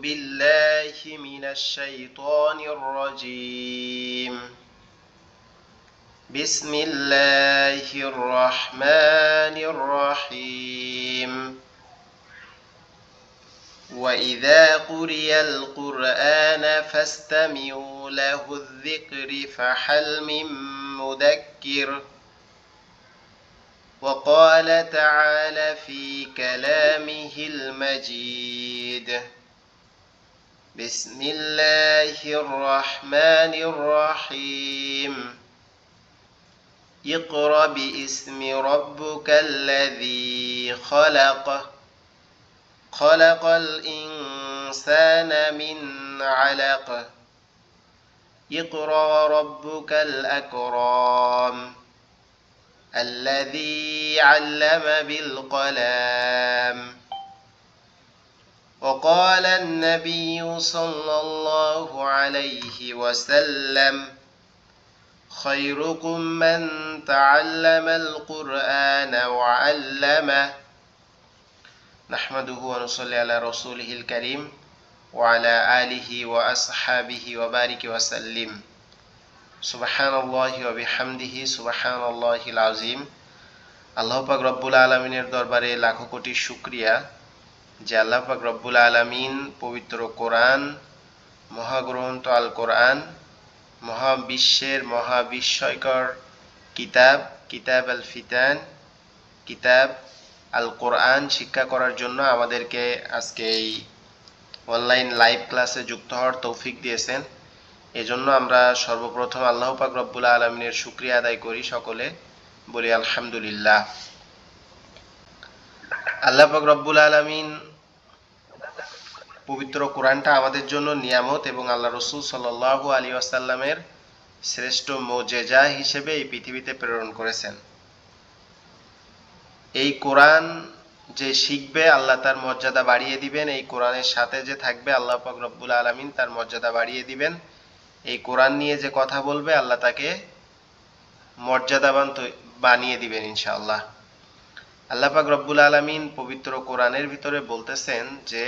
بالله من الشيطان الرجيم بسم الله الرحمن الرحيم وإذا قرئ القرآن فاستمعوا له الذكر فهل من مدكر وقال تعالى في كلامه المجيد بسم الله الرحمن الرحيم اقرأ باسم ربك الذي خلق الإنسان من علق اقرأ ربك الأكرم الذي علم بالقلم وقال النبي صلى الله عليه وسلم خيركم من تعلم القرآن وعلمه نحمده ونصلي على رسوله الكريم وعلى آله وأصحابه وبارك وسلم সুবহানাল্লাহি ওয়া বিহামদিহি সুবহানাল্লাহিল আযীম। আল্লাহ পাক রব্বুল আলামিনের দরবারে লাখো কোটি শুকরিয়া যে আল্লাহ পাক রব্বুল আলামিন পবিত্র কোরআন, মহাগ্রন্থ আল কোরআন, মহাবিশ্বের মহাবিস্ময়কর কিতাব আল ফিতান, কিতাব আল কোরআন শিক্ষা করার জন্য আমাদেরকে আজকে এই অনলাইন লাইভ ক্লাসে যুক্ত হওয়ার তৌফিক দিয়েছেন। এজন্য আমরা সর্বপ্রথম আল্লাহ পাক রব্বুল আলামিনের শুকরিয়া আদায় করি, সকলে বলি আলহামদুলিল্লাহ। আল্লাহ পাক রব্বুল আলামিন পবিত্র কোরআনটা আমাদের জন্য নিয়ামত এবং আল্লাহ রাসূল সাল্লাল্লাহু আলাইহি ওয়াসাল্লামের শ্রেষ্ঠ মুজিজা হিসেবে এই পৃথিবীতে প্রেরণ করেছেন। এই কোরআন যে শিখবে আল্লাহ তার মর্যাদা বাড়িয়ে দিবেন, এই কোরআনের সাথে যে থাকবে আল্লাহ পাক রব্বুল আলামিন তার মর্যাদা বাড়িয়ে দিবেন। এই কোরআন নিয়ে যে কথা বলবে আল্লাহ তাকে মর্যাদাবান বানিয়ে দিবেন ইনশাআল্লাহ। আল্লাহ পাক রব্বুল আলামিন পবিত্র কোরআনের ভিতরে বলতেছেন যে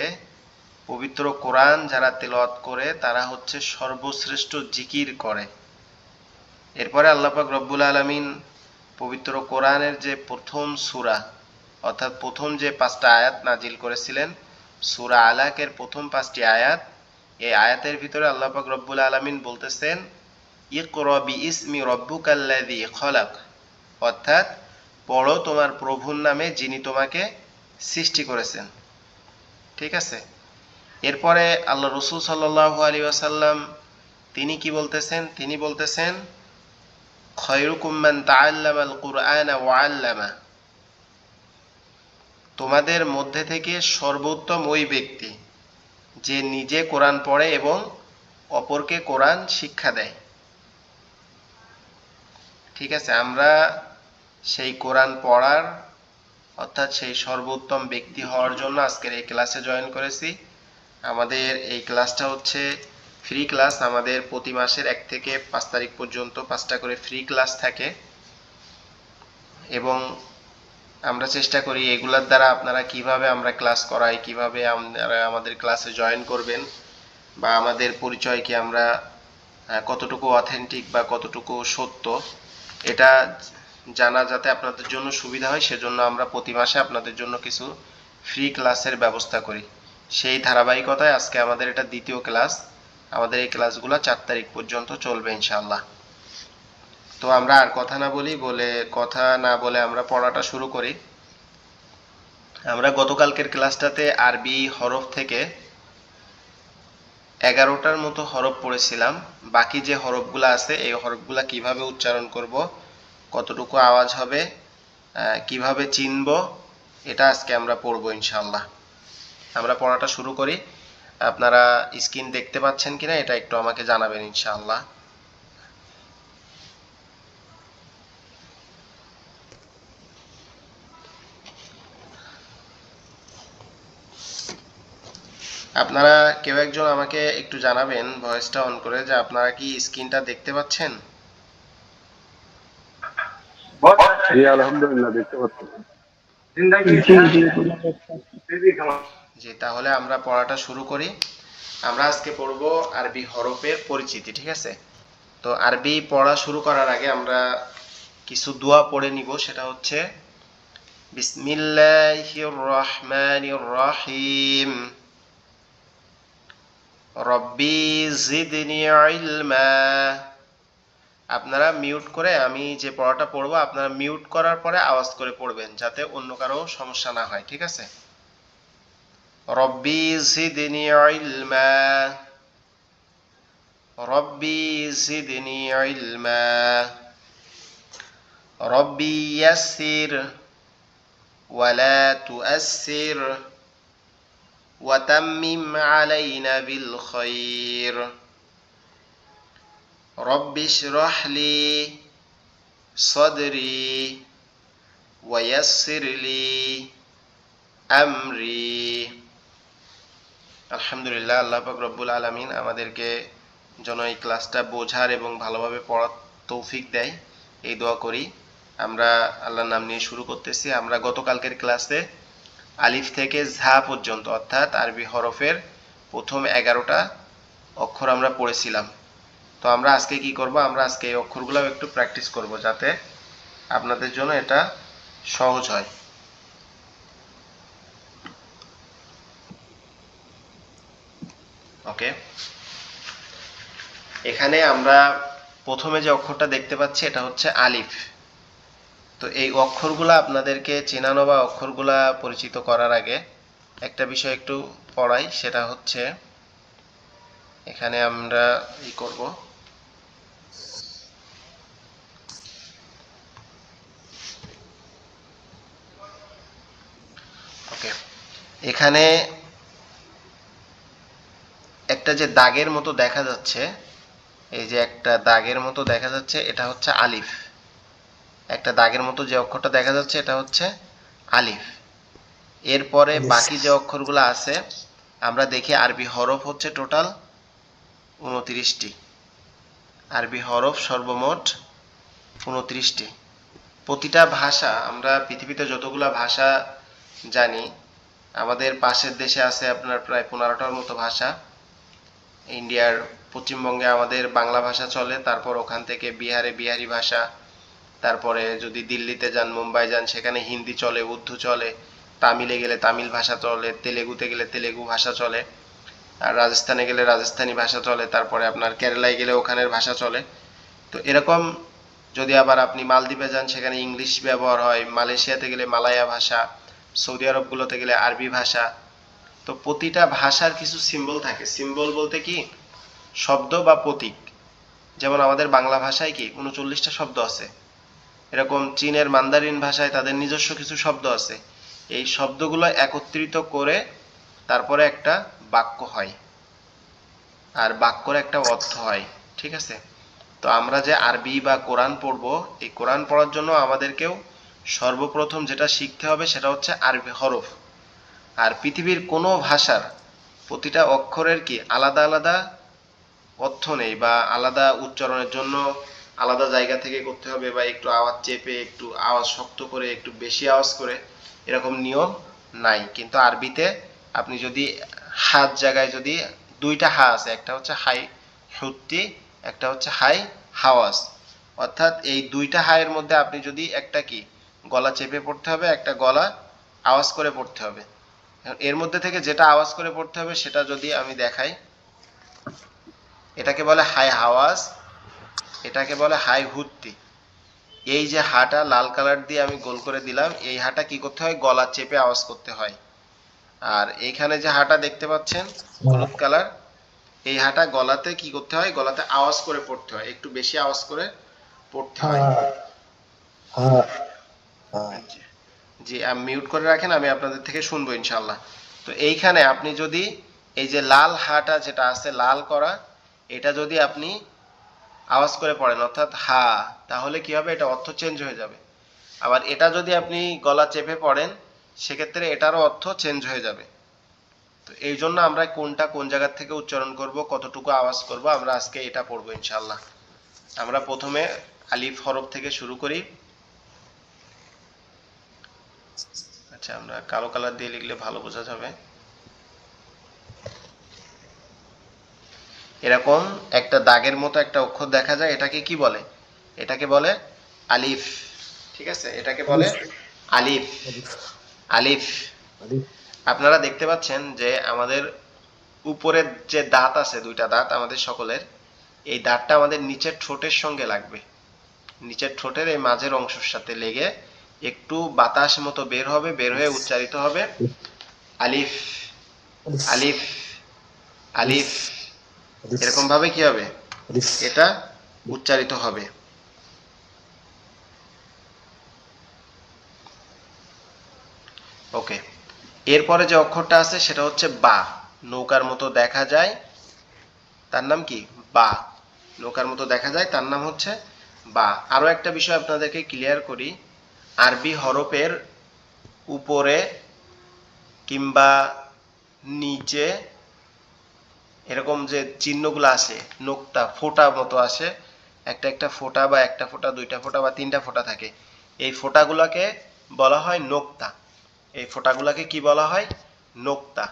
পবিত্র কোরআন যারা তেলাওয়াত করে তারা হচ্ছে সর্বশ্রেষ্ঠ জিকির করে। এরপরে আল্লাহ পাক রব্বুল আলামিন পবিত্র কোরআনের যে প্রথম সূরা অর্থাৎ প্রথম যে 5টা আয়াত নাজিল করেছিলেন, সূরা আলাকের প্রথম 5টি আয়াত, এই আয়াতের ভিতরে আল্লাহ পাক রব্বুল আলামিন বলতেছেন ইকরা বিইসমি রাব্বুকাল্লাযী খলাক, অর্থাৎ পড়ো তোমার প্রভুর নামে যিনি তোমাকে সৃষ্টি করেছেন। ঠিক আছে। এরপরে আল্লাহ রাসূল সাল্লাল্লাহু আলাইহি ওয়াসাল্লাম তিনি কি বলতেছেন? তিনি বলতেছেন খায়রুকুম মান তাআল্লামাল কুরআনা ওয়া আল্লামা, তোমাদের মধ্যে থেকে সর্বোত্তম ওই ব্যক্তি যে নিজে কোরআন পড়ে এবং অপরকে কোরআন শিক্ষা দেয়। ঠিক আছে, আমরা সেই কোরআন পড়ার অর্থাৎ সেই সর্বোত্তম ব্যক্তি হওয়ার জন্য আজকের এই ক্লাসে জয়েন করেছি। আমাদের এই ক্লাসটা হচ্ছে ফ্রি ক্লাস। আমাদের প্রতি মাসের 1 থেকে 5 তারিখ পর্যন্ত 5টা করে ফ্রি ক্লাস থাকে এবং আমরা চেষ্টা করি এগুলোর দ্বারা আপনারা কিভাবে আমরা ক্লাস করাই, কিভাবে আপনারা আমাদের ক্লাসে জয়েন করবেন বা আমাদের পরিচয় কি, আমরা কতটুকু অথেন্টিক বা কতটুকু সত্য, এটা জানা যাতে আপনাদের জন্য সুবিধা হয়, সেজন্য আমরা প্রতি মাসে আপনাদের জন্য কিছু ফ্রি ক্লাসের ব্যবস্থা করি। সেই ধারাবাহিকতায় আজকে আমাদের এটা দ্বিতীয় ক্লাস। আমাদের এই ক্লাসগুলো 4 তারিখ পর্যন্ত চলবে ইনশাআল্লাহ। তো আমরা আর কথা না বলে আমরা পড়াটা শুরু করি। আমরা গতকালকের ক্লাসটাতে আরবি হরফ থেকে 11টার মতো হরফ পড়েছিলাম। বাকি যে হরফগুলো আছে এই হরফগুলো কিভাবে উচ্চারণ করব, কতটুকু আওয়াজ হবে, কিভাবে চিনব, এটা আজকে আমরা পড়ব ইনশাআল্লাহ। আমরা পড়াটা শুরু করি। আপনারা স্ক্রিন দেখতে পাচ্ছেন কিনা এটা একটু আমাকে জানাবেন ইনশাআল্লাহ। আপনারা কেউ একজন আমাকে একটু জানাবেন ভয়েসটা অন করে যে আপনারা কি স্ক্রিনটা দেখতে পাচ্ছেন? জি আলহামদুলিল্লাহ দেখতে পাচ্ছি। জি, তাহলে আমরা পড়াটা শুরু করি। আমরা আজকে পড়ব আরবি হরফের পরিচিতি, ঠিক আছে? তো আরবি পড়া শুরু করার আগে আমরা কিছু দোয়া পড়ে নিব। সেটা হচ্ছে বিসমিল্লাহির রহমানির রহিম, রব্বি জিদনি ইলমা। আপনারা মিউট করে, আমি যে পড়াটা পড়বো আপনারা মিউট করার পরে আওয়াজ করে পড়বেন, যাতে অন্য কারো সমস্যা না হয়, ঠিক আছে? রব্বি জিদনি ইলমা, রব্বি জিদনি ইলমা, রব্বি ইয়াসসির ওয়ালা তুআসসির ওয়াতাম্মিম আলাইনা বিল খায়র, রব্বি ইশরাহ লি সাদরি ওয়ায়াসসির লি আমরি। আলহামদুলিল্লাহ, আল্লাহ পাক রব্বুল আলামিন আমাদেরকে যেন এই ক্লাসটা বোঝার এবং ভালোভাবে পড়ার তৌফিক দেয়, এই দোয়া করি। আমরা আল্লাহর নাম নিয়ে শুরু করতেছি। আমরা গতকালকের ক্লাসে আলিফ থেকে ঝা পর্যন্ত অর্থাৎ আরবি হরফের প্রথম 11টা অক্ষর আমরা পড়েছিলাম। তো আমরা আজকে কি করব, আমরা আজকে এই অক্ষরগুলো একটু প্র্যাকটিস করব, যাতে আপনাদের জন্য এটা সহজ হয়। ওকে, এখানে আমরা প্রথমে যে অক্ষরটা দেখতে পাচ্ছি এটা হচ্ছে আলিফ। তো এই অক্ষরগুলা আপনাদেরকে চেনানো বা অক্ষরগুলা পরিচিত করার আগে একটা বিষয় একটু পড়াই। সেটা হচ্ছে এখানে আমরা ই করব, ওকে, এখানে একটা যে দাগের মতো দেখা যাচ্ছে, এই যে একটা দাগের মতো দেখা যাচ্ছে, এটা হচ্ছে আলিফ। একটা দাগের মতো যে অক্ষরটা দেখা যাচ্ছে এটা হচ্ছে আলিফ। এরপরে বাকি যে অক্ষরগুলো আছে আমরা দেখি, আরবি হরফ হচ্ছে টোটাল 29টি। আরবি হরফ সর্বমোট 29টি। প্রতিটা ভাষা, আমরা পৃথিবীতে যতগুলা ভাষা জানি, আমাদের পাশের দেশে আছে আপনার প্রায় 15টার মতো ভাষা। ইন্ডিয়ার পশ্চিমবঙ্গে আমাদের বাংলা ভাষা চলে, তারপর ওখান থেকে বিহারে বিহারি ভাষা, তারপরে যদি দিল্লিতে যান, মুম্বাই যান, সেখানে হিন্দি চলে, উর্দু চলে, তামিলে গেলে তামিল ভাষা চলে, তেলেগুতে গেলে তেলেগু ভাষা চলে, আর রাজস্থানে গেলে রাজস্থানী ভাষা চলে, তারপরে আপনার কেরালায় গেলে ওখানের ভাষা চলে। তো এরকম যদি আবার আপনি মালদ্বীপে যান, সেখানে ইংলিশ ব্যবহার হয়, মালয়েশিয়াতে গেলে মালায়া ভাষা, সৌদি আরবগুলোতে গেলে আরবি ভাষা। তো প্রতিটা ভাষার কিছু সিম্বল থাকে। সিম্বল বলতে কি, শব্দ বা প্রতীক। যেমন আমাদের বাংলা ভাষায় কি 39টা শব্দ আছে, এরকম চীনের মান্দারিন ভাষায় তাদের নিজস্ব কিছু শব্দ আছে। এই শব্দগুলো একত্রিত করে তারপরে একটা বাক্য হয়, আর বাক্যর একটা অর্থ হয়, ঠিক আছে? তো আমরা যে আরবি বা কোরআন পড়ব, এই কোরআন পড়ার জন্য আমাদেরকেও সর্বপ্রথম যেটা শিখতে হবে সেটা হচ্ছে আরবি হরফ। আর পৃথিবীর কোনো ভাষার প্রতিটা অক্ষরের কি আলাদা আলাদা অর্থ নেই, বা আলাদা উচ্চারণের জন্য আলাদা জায়গা থেকে করতে হবে, বা একটু আওয়াজ চেপে, একটু আওয়াজ শক্ত করে, একটু বেশি আওয়াজ করে, এরকম নিয়ম নাই। কিন্তু আরবিতে আপনি যদি হাত জায়গায় যদি দুইটা হা আছে, একটা হচ্ছে হাই হুত্তি, একটা হচ্ছে হাই হাওয়াজ, অর্থাৎ এই দুইটা হায়ের মধ্যে আপনি যদি একটা কি গলা চেপে পড়তে হবে, একটা গলা আওয়াজ করে পড়তে হবে। এর মধ্যে থেকে যেটা আওয়াজ করে পড়তে হবে সেটা যদি আমি দেখাই, এটাকে বলে হাই হাওয়াজ, এটাকে বলে হাই হুত্তি। এই যে হাটা লাল কালার দিয়ে আমি গোল করে দিলাম, এই হাটা কি করতে হয়, গলা চেপে আওয়াজ করতে হয়। আর এইখানে যে হাটা দেখতে পাচ্ছেন হলুদ কালার, এই হাটা গলাতে কি করতে হয়, গলাতে আওয়াজ করে পড়তে হয়, একটু বেশি আওয়াজ করে পড়তে হয়। জি, আমি মিউট করে রাখেন, আমি আপনাদের থেকে শুনবো ইনশাল্লাহ। তো এইখানে আপনি যদি এই যে লাল হাটা যেটা আছে লাল করা, এটা যদি আপনি আওয়াজ করে পড়েন অর্থাৎ হা, তাহলে কি হবে, এটা অর্থ চেঞ্জ হয়ে যাবে। আবার এটা যদি আপনি গলা চেপে পড়েন, সেক্ষেত্রে এটারও অর্থ চেঞ্জ হয়ে যাবে। তো এই জন্য আমরা কোনটা কোন জায়গা থেকে উচ্চারণ করব, কতটুকু আওয়াজ করব, আমরা আজকে এটা পড়বো ইনশাল্লাহ। আমরা প্রথমে আলিফ হরফ থেকে শুরু করি। আচ্ছা, আমরা কালো কালার দিয়ে লিখলে ভালো বোঝা যাবে। এরকম একটা দাগের মতো একটা অক্ষর দেখা যায়, এটাকে কি বলে? এটাকে বলে আলিফ। ঠিক আছে, এটাকে বলে আলিফ। আলিফ। আপনারা দেখতে পাচ্ছেন যে আমাদের উপরের যে দাঁত আছে, দুইটা দাঁত আমাদের সকলের, এই দাঁতটা আমাদের নিচের ঠোঁটের সঙ্গে লাগবে, নিচের ঠোঁটের এই মাঝের অংশের সাথে লেগে একটু বাতাস মতো বের হবে, বের হয়ে উচ্চারিত হবে আলিফ, আলিফ, আলিফ। এরকম ভাবে কি হবে? এটা উচ্চারিত হবে। ওকে, এরপরে যে অক্ষরটা আছে সেটা হচ্ছে বা। নৌকার মতো দেখা যায়, তার নাম কি? বা। নৌকার মতো দেখা যায়, তার নাম হচ্ছে বা। আরো একটা বিষয় আপনাদেরকে ক্লিয়ার করি, আরবি হরফের উপরে কিংবা নিচে এরকম যে চিহ্নগুলো আসে, নোক্তা ফোঁটা মতো আসে, একটা একটা ফোঁটা বা একটা ফোঁটা, দুইটা ফোঁটা বা তিনটা ফোঁটা থাকে, এই ফোঁটাগুলোকে বলা হয় নোক্তা। এই ফোঁটাগুলোকে কি বলা হয়? নোক্তা।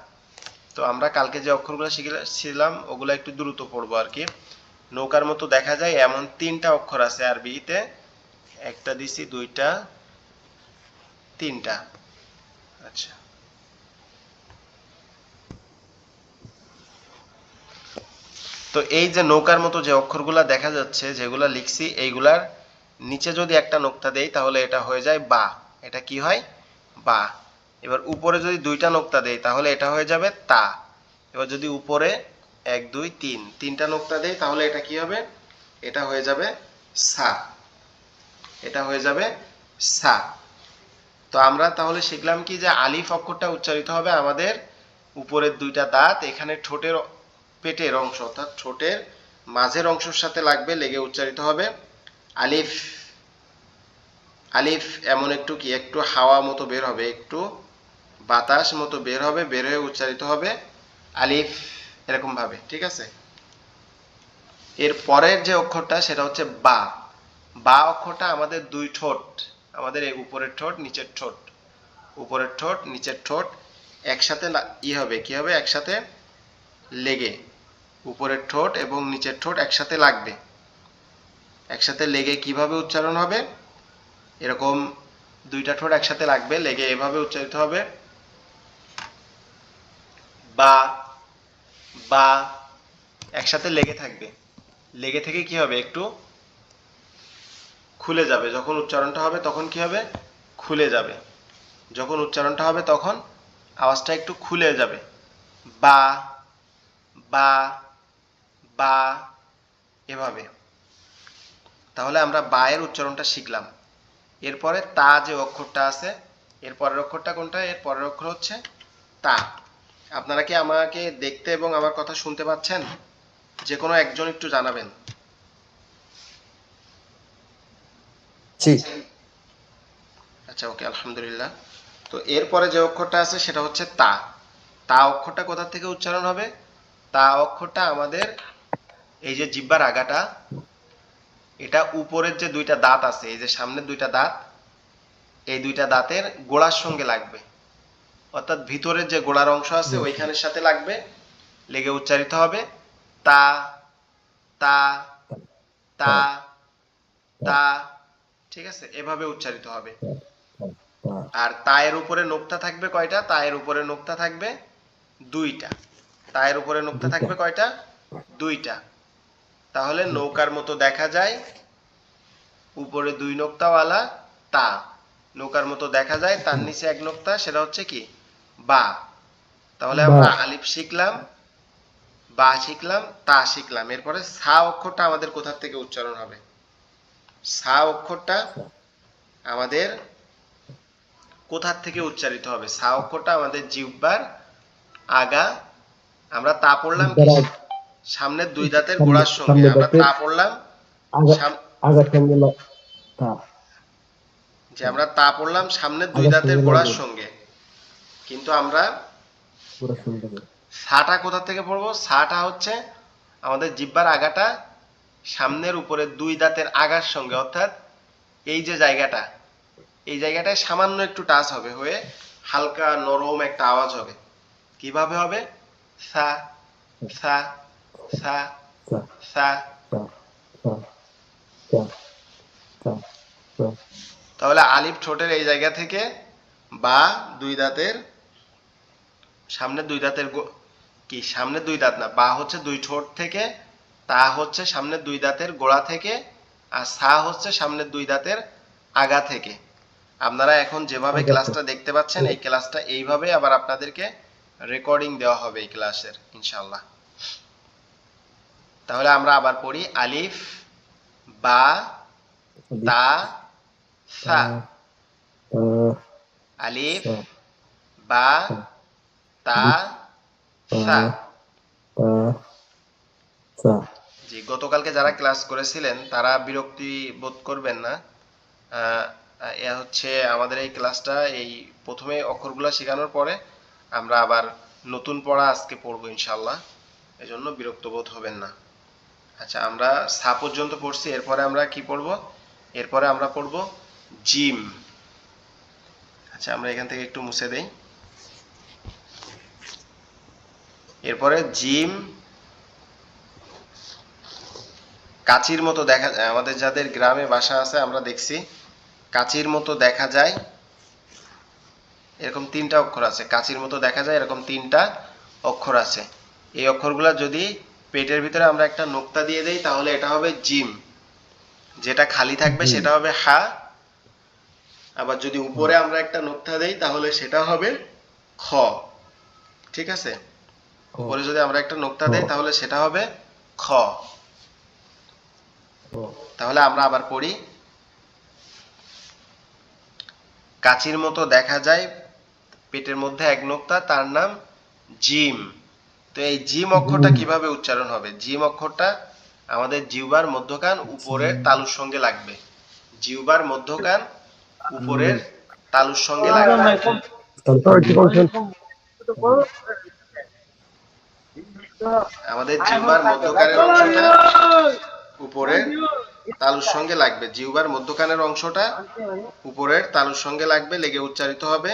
তো আমরা কালকে যে অক্ষরগুলো শিখেছিলাম ওগুলো একটু দ্রুত পড়বো আর কি। নৌকার মতো দেখা যায় এমন তিনটা অক্ষর আছে আরবিতে, একটা দিছি, দুইটা, তিনটা। আচ্ছা, তো এই যে নৌকার মতো যে অক্ষরগুলা দেখা যাচ্ছে, যেগুলা লিখছি, এইগুলার নিচে যদি একটা নোক্তা দেই তাহলে এটা হয়ে যায় বা। এটা কি হয়? বা। এবার উপরে যদি দুইটা নোক্তা দেই তাহলে এটা হয়ে যাবে তা। এবার যদি উপরে এক দুই তিন তিনটা নোক্তা দেই তাহলে এটা কি হবে? এটা হয়ে যাবে সা। এটা হয়ে যাবে সা। তো আমরা তাহলে শিখলাম কি, যে আলিফ অক্ষরটা উচ্চারিত হবে আমাদের উপরের দুইটা দাঁত এখানে ঠোঁটের পেটের অংশ, অর্থাৎ ঠোঁটের মাঝের অংশের সাথে লাগবে, লেগে উচ্চারিত হবে আলিফ। আলিফ এমন একটু কি, একটু হাওয়া মতো বের হবে, একটু বাতাস মতো বের হবে, বের হয়ে উচ্চারিত হবে আলিফ, এরকম ভাবে। ঠিক আছে, এর পরের যে অক্ষরটা সেটা হচ্ছে বা। বা অক্ষরটা আমাদের দুই ঠোঁট, আমাদের এই উপরের ঠোঁট নিচের ঠোঁট, উপরের ঠোঁট নিচের ঠোঁট একসাথে ই হবে, কি হবে? একসাথে লেগে, উপরের ঠোঁট এবং নিচের ঠোঁট একসাথে লাগবে, একসাথে লেগে কিভাবে উচ্চারণ হবে? এরকম দুইটা ঠোঁট একসাথে লাগবে, লেগে এভাবে উচ্চারিত হবে বা। বা একসাথে লেগে থাকবে, লেগে থেকে কি হবে? একটু খুলে যাবে। যখন উচ্চারণটা হবে তখন কি হবে? খুলে যাবে। যখন উচ্চারণটা হবে তখন আওয়াজটা একটু খুলে যাবে, বা, বা, বা, এভাবে। তাহলে আমরা বা এর উচ্চারণটা শিখলাম। এরপরে তা যে অক্ষরটা আছে, এর পরের অক্ষরটা কোনটা? এর পরের অক্ষর হচ্ছে তা। আপনারা কি আমাকে দেখতে এবং আমার কথা শুনতে পাচ্ছেন? যে কোনো একজন একটু জানাবেন। জি। আচ্ছা, ওকে, আলহামদুলিল্লাহ। তো এরপরে যে অক্ষরটা আছে সেটা হচ্ছে তা। তা অক্ষরটা কোথা থেকে উচ্চারণ হবে? তা অক্ষরটা আমাদের এই যে জিহ্বার আগাটা, এটা উপরের যে দুইটা দাঁত আছে, এই যে সামনের দুইটা দাঁত, এই দুইটা দাঁতের গোড়ার সঙ্গে লাগবে, অর্থাৎ ভিতরের যে গোড়ার অংশ আছে ওইখানের সাথে লাগবে, লেগে উচ্চারিত হবে তা, তা, তা, তা। ঠিক আছে, এভাবে উচ্চারিত হবে। আর তায়ের উপরে নোক্তা থাকবে কয়টা? তায়ের উপরে নোক্তা থাকবে দুইটা। তায়ের উপরে নোক্তা থাকবে কয়টা? দুইটা। তাহলে নৌকার মতো দেখা যায়, উপরে দুই নোক্তাওয়ালা তা। নৌকার মতো দেখা যায়, তার নিচে এক নোক্তা, সেটা হচ্ছে কি? বা। তাহলে বা। আমরা আলিফ শিখলাম, বা শিখলাম, তা শিখলাম। এরপরে সা অক্ষরটা আমাদের কোথা থেকে উচ্চারণ হবে? সা অক্ষরটা আমাদের কোথা থেকে উচ্চারিত হবে? সা অক্ষরটা আমাদের জিহ্বার আগা। আমরা তা পড়লাম কি? জিহ্বার সামনের দুই দাঁতের গোড়ার সঙ্গে সামনে আমরা দাঁতের তা পড়লাম। আগা সাম- আগার সঙ্গে তা যে আমরা তা পড়লাম সামনের দুই আগার দাঁতের সঙ্গে গোড়ার লাগবে সঙ্গে, কিন্তু আমরা পুরো শুনতে সাটা কোথা থেকে পড়বো? সাটা হচ্ছে আমাদের জিহ্বার আগাটা সামনের উপরের দুই দাঁতের আগার সঙ্গে, অর্থাৎ এই যে জায়গাটা, এই জায়গাটায় সামান্য একটু টাচ হবে, হয়ে হালকা নরম একটা আওয়াজ হবে। কিভাবে হবে? সা, সা, সা সা সা। সা সা সা সা সা তাহলে আলিফ ঠোঁটের এই জায়গা থেকে, বা দুই দাঁতের সামনে দুই দাঁতের কি সামনে দুই দাঁত না, বা হচ্ছে দুই ঠোঁট থেকে, তা হচ্ছে সামনে দুই দাঁতের গোড়া থেকে, আর সা হচ্ছে সামনে দুই দাঁতের আগা থেকে। আপনারা এখন যেভাবে আগাতে ক্লাসটা দেখতে পাচ্ছেন এই ক্লাসটা এইভাবে আবার আপনাদেরকে রেকর্ডিং দেওয়া হবে এই ক্লাসের ইনশাআল্লাহ। তাহলে আমরা আবার পড়ি, আলিফ, বা, আলিফ তা, তা সা। তা আলিফ, সা বা, সা তা, আলিফ তা সা। তা সা। জি, গতকালকে যারা ক্লাস করেছিলেন তারা বিরক্তি বোধ করবেন না। আহ, এ হচ্ছে আমাদের এই ক্লাসটা, এই প্রথমে অক্ষরগুলো শেখানোর পরে আমরা আবার নতুন পড়া আজকে পড়বো ইনশাল্লাহ, এজন্য বিরক্ত বোধ হবেন না। আচ্ছা, আমরা সা পর্যন্ত পড়ছি, এরপরে আমরা কি পড়বো? এরপরে আমরা পড়বো জিম। আচ্ছা, আমরা এখান থেকে একটু মুছে দেই। এরপরে জিম, কাচির মতো দেখা যায়, আমাদের যাদের গ্রামে বাসা আছে আমরা দেখছি কাচির মতো দেখা যায় এরকম তিনটা অক্ষর আছে। কাচির মতো দেখা যায় এরকম তিনটা অক্ষর আছে। এই অক্ষরগুলা যদি পেটের ভিতরে আমরা একটা নোক্তা দিয়ে দেই তাহলে এটা হবে জিম। যেটা খালি থাকবে জিম সেটা হবে হা। আবার যদি হ উপরে আমরা একটা নোক্তা দেই তাহলে সেটা হবে খ। ঠিক আছে? খ উপরে যদি আমরা একটা নোক্তা খ দেই তাহলে সেটা হবে খ। খ তাহলে আমরা আবার পড়ি, কাচির মতো দেখা যায় পেটের মধ্যে এক নোক্তা, তার নাম জিম। তো এই জিম অক্ষরটা জিম কিভাবে উচ্চারণ হবে? জিম অক্ষরটা আমাদের জিহ্বার মধ্যখান উপরের জিম তালুর সঙ্গে লাগবে। জিহ্বার মধ্যখান জিম উপরের তালুর সঙ্গে লাগবে। তারপর কি করছেন? আমাদের জিহ্বার মধ্যখানের অংশটা উপরের তালুর সঙ্গে লাগবে। জিহ্বার মধ্যখানের অংশটা উপরের তালুর সঙ্গে লাগবে, লেগে উচ্চারিত হবে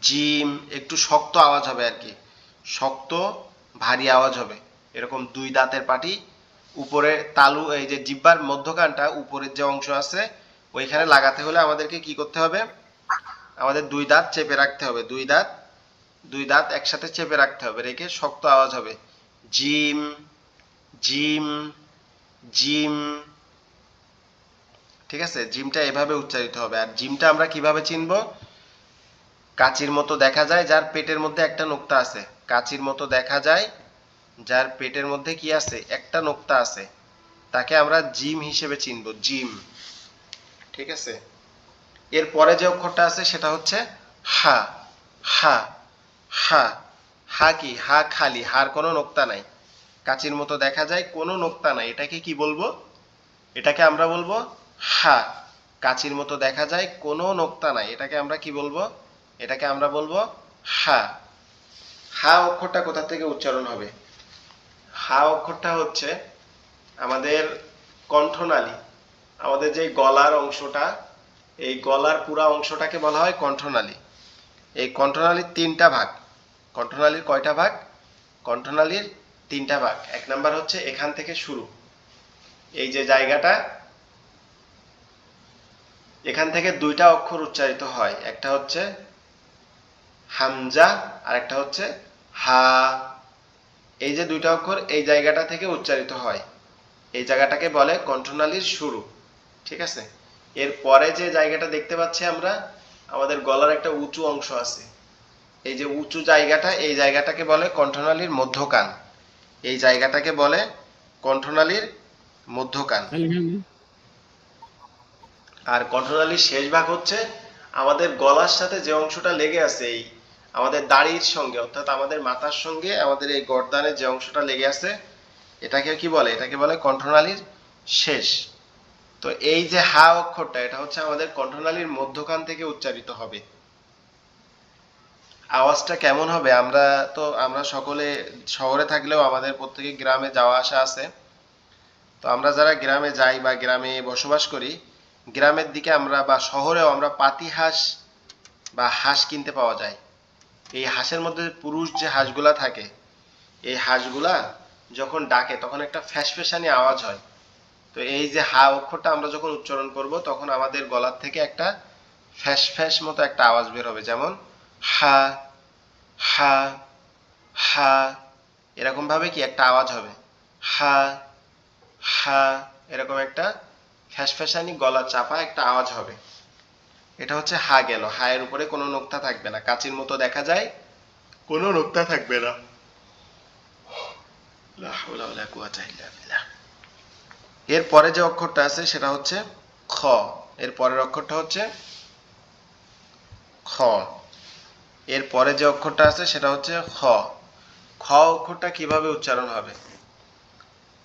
জিম। একটু শক্ত আওয়াজ হবে আর কি, শক্ত ভারী আওয়াজ হবে। এরকম দুই দাঁতের পাটি উপরে তালু, এই যে জিহ্বার মধ্যখানটা উপরের যে অংশ আছে ওইখানে লাগাতে হলে আমাদেরকে কি করতে হবে? আমাদের দুই দাঁত চেপে রাখতে হবে। দুই দাঁত একসাথে চেপে রাখতে হবে, রেখে শক্ত আওয়াজ হবে জিম, জিম, জিম। ঠিক আছে? জিমটা এভাবে উচ্চারিত হবে। আর জিমটা আমরা কিভাবে চিনবো? কাচির মতো দেখা যায় যার পেটের মধ্যে একটা নোক্তা আছে। কাচির মতো দেখা যায় যার পেটের মধ্যে কি আছে? একটা নোক্তা আছে, তাকে আমরা জিম হিসেবে চিনবো, জিম। ঠিক আছে? এর পরে যে অক্ষরটা আছে সেটা হচ্ছে হা। হা, হা। হা কি? হা খালি, হার কোনো নোক্তা নাই। কাচির মতো দেখা যায়, কোনো নোক্তা নাই, এটাকে কি বলবো? এটাকে আমরা বলবো হা। কাচির মতো দেখা যায়, কোনো নোক্তা নাই, এটাকে আমরা কি বলবো? এটাকে আমরা বলবো হা। হা অক্ষরটা কোথা থেকে উচ্চারণ হবে? হা অক্ষরটা হচ্ছে আমাদের কণ্ঠনালী। আমাদের যে গলার অংশটা, এই গলার পুরা অংশটাকে বলা হয় কণ্ঠনালী। এই কণ্ঠনালীর তিনটা ভাগ। কণ্ঠনালীর কয়টা ভাগ? কণ্ঠনালীর তিনটা ভাগ। এক নাম্বার হচ্ছে এখান থেকে শুরু, এই যে জায়গাটা, এখান থেকে দুইটা অক্ষর উচ্চারিত হয়, একটা হচ্ছে হামজা আর একটা হচ্ছে হা। এই যে দুইটা অক্ষর এই জায়গাটা থেকে উচ্চারিত হয়, এই জায়গাটাকে বলে কণ্ঠনালীর শুরু। ঠিক আছে? এর পরে যে জায়গাটা দেখতে পাচ্ছি আমরা, আমাদের গলার একটা উঁচু অংশ আছে, এই যে উঁচু জায়গাটা, এই জায়গাটাকে বলে কণ্ঠনালীর মধ্যকান। এই জায়গাটাকে বলে কণ্ঠনালীর মধ্যকান। আর কণ্ঠনালীর শেষ ভাগ হচ্ছে আমাদের গলার সাথে যে অংশটা লেগে আছে, এই আমাদের দাড়ির সঙ্গে, অর্থাৎ আমাদের মাথার সঙ্গে আমাদের এই গর্দানের যে অংশটা লেগে আছে, এটাকে কি বলে? এটাকে বলে কণ্ঠনালীর শেষ। তো এই যে হা অক্ষরটা, এটা হচ্ছে আমাদের কণ্ঠনালীর মধ্যখান থেকে উচ্চারিত হবে। আওয়াজটা কেমন হবে? আমরা সকলে শহরে থাকলেও আমাদের প্রত্যেকে গ্রামে যাওয়া আসা আছে। তো আমরা যারা গ্রামে যাই বা গ্রামে বসবাস করি, গ্রামের দিকে আমরা বা শহরেও আমরা পাতি হাঁস বা হাঁস কিনতে পাওয়া যায়। এই হাঁসের মধ্যে পুরুষ যে হাঁসগুলা থাকে, এই হাঁসগুলা যখন ডাকে তখন একটা ফ্যাসফ্যাসানি আওয়াজ হয়। তো এই যে হা অক্ষরটা আমরা যখন উচ্চারণ করব তখন আমাদের গলার থেকে একটা ফ্যাস ফ্যাস মতো একটা আওয়াজ বের হবে, যেমন হা হা হা, এরকম ভাবে কি একটা আওয়াজ হবে, হা হা, এরকম একটা ফ্যাসফ্যাসানি গলা চাপা একটা আওয়াজ হবে। এটা হচ্ছে হা গেল। হা এর উপরে কোনো নোক্তা থাকবে না, কাচির মতো দেখা যায়, কোনো নোক্তা থাকবে না। লা হাওলা ওয়ালা কুওয়াতা ইল্লা বিল্লাহ। এর পরে যে অক্ষরটা আছে সেটা হচ্ছে খ। এর পরের অক্ষরটা হচ্ছে খ। এর পরে যে অক্ষরটা আছে সেটা হচ্ছে খ। খ অক্ষরটা কিভাবে উচ্চারণ হবে?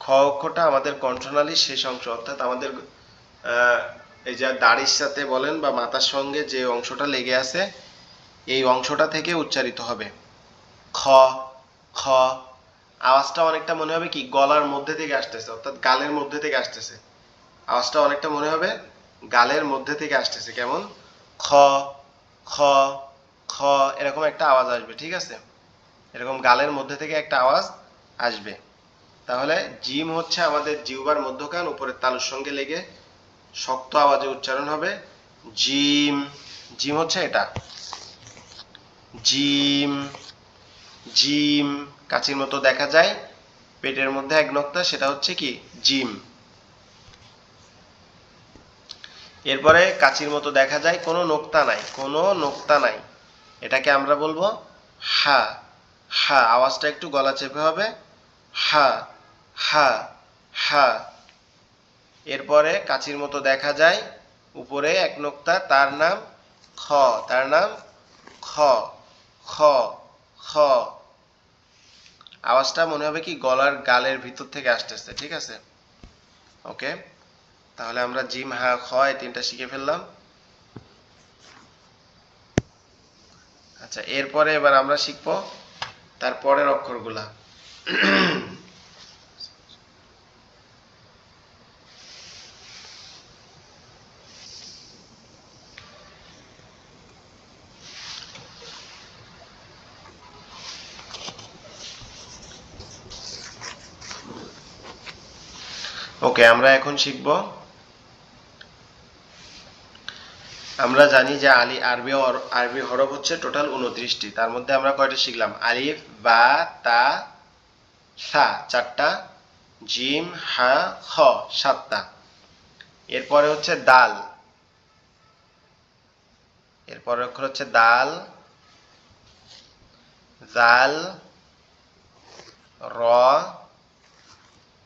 খ অক্ষরটা আমাদের কণ্ঠনালীর শেষ অংশ, অর্থাৎ আমাদের এই যে দাড়ির সাথে বলেন বা মাথার সঙ্গে যে অংশটা লেগে আছে এই অংশটা থেকে উচ্চারিত হবে খ খ। আওয়াজটা অনেকটা মনে হবে কি গলার মধ্যে থেকে আসতেছে, অর্থাৎ গালের মধ্যে থেকে আসতেছে। আওয়াজটা অনেকটা মনে হবে গালের মধ্যে থেকে আসতেছে, কেমন খ খ খ, এরকম একটা আওয়াজ আসবে। ঠিক আছে, এরকম গালের মধ্যে থেকে একটা আওয়াজ আসবে। তাহলে জিম হচ্ছে আমাদের জিহ্বার মধ্যখান, উপরের তালুর সঙ্গে লেগে শক্ত আওয়াজে উচ্চারণ হবে জিম। জিম হচ্ছে এটা, জিম জিম। কাচির মতো দেখা যায়, পেটের মধ্যে এক নোক্তা, সেটা হচ্ছে কি জিম। এরপরে কাচির মতো দেখা যায়, কোনো নোক্তা নাই, কোনো নোক্তা নাই, এটাকে আমরা বলবো হা। হা, আওয়াজটা একটু গলা চেপে হবে, হা হা হা। এরপরে কাচির মতো দেখা যায়, উপরে এক নোক্তা, তার নাম খ, তার নাম খ খ খ। আওয়াজটা মনে হবে কি গলার গালের ভিতর থেকে আসতেছে। ঠিক আছে, ওকে। তাহলে আমরা জিম হা খ এই তিনটা শিখে ফেললাম। আচ্ছা, এরপরে এবার আমরা শিখবো তার পরের অক্ষরগুলা। ওকে, আমরা এখন শিখব, আমরা জানি যে আরবি হরফ হচ্ছে টোটাল 29টি। তার মধ্যে আমরা কয়টা শিখলাম? আলিফ, বা, তা, সা 4টা, জিম, হা, খ 7টা। এরপরে হচ্ছে দাল, এরপরে অক্ষর হচ্ছে দাল, জাল, র,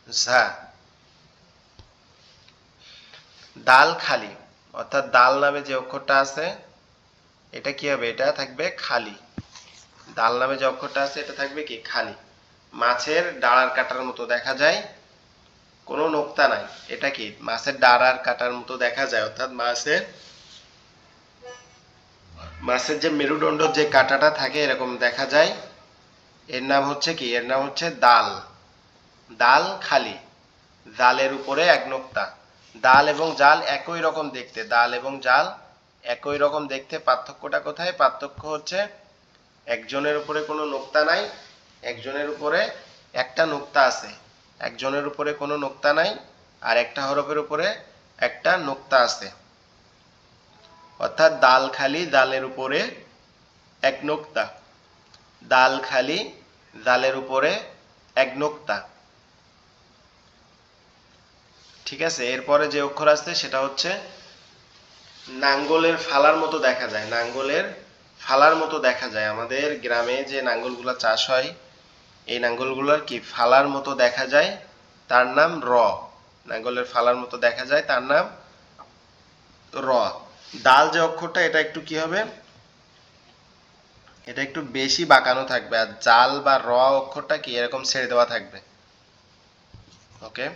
ঝা। দাল খালি, অর্থাৎ দাল নামে যে অক্ষরটা আছে এটা কি হবে? এটা থাকবে খালি। দাল নামে যে অক্ষরটা আছে এটা থাকবে কি খালি। মাছের ডাড়ার কাটার মতো দেখা যায়, কোনো নোক্তা নাই। এটা কি মাছের ডাড়ার কাটার মতো দেখা যায়, অর্থাৎ মাছের যে মেরুদণ্ড যে কাটাটা থাকে এরকম দেখা যায়। এর নাম হচ্ছে কি? এর নাম হচ্ছে দাল। দাল খালি, জালের উপরে এক নোক্তা। দাল এবং জাল একই রকম দেখতে, দাল এবং জাল একই রকম দেখতে। পার্থক্যটা কোথায়? পার্থক্য হচ্ছে একজনের উপরে কোনো নোক্তা নাই, একজনের উপরে একটা নোক্তা আছে। একজনের উপরে কোনো নোক্তা নাই, আর একটা হরফের উপরে একটা নোক্তা আছে। অর্থাৎ দাল খালি, দালের উপরে এক নোক্তা। দাল খালি, দালের উপরে এক নোক্তা। ঠিক আছে, এরপরে যে অক্ষর আছে সেটা হচ্ছে নাঙ্গলের ফালার মতো দেখা যায়। নাঙ্গলের ফালার মতো দেখা যায়, আমাদের গ্রামে যে নাঙ্গলগুলা চাষ হয় এই নাঙ্গলগুলোর কি ফালার মতো দেখা যায়, তার নাম র। নাঙ্গলের ফালার মতো দেখা যায়, তার নাম র। দাল যে অক্ষরটা এটা একটু কি হবে? এটা একটু বেশি বাঁকানো থাকবে, আর জাল বা র অক্ষরটা কি এরকম ছেড়ে দেওয়া থাকবে। ওকে,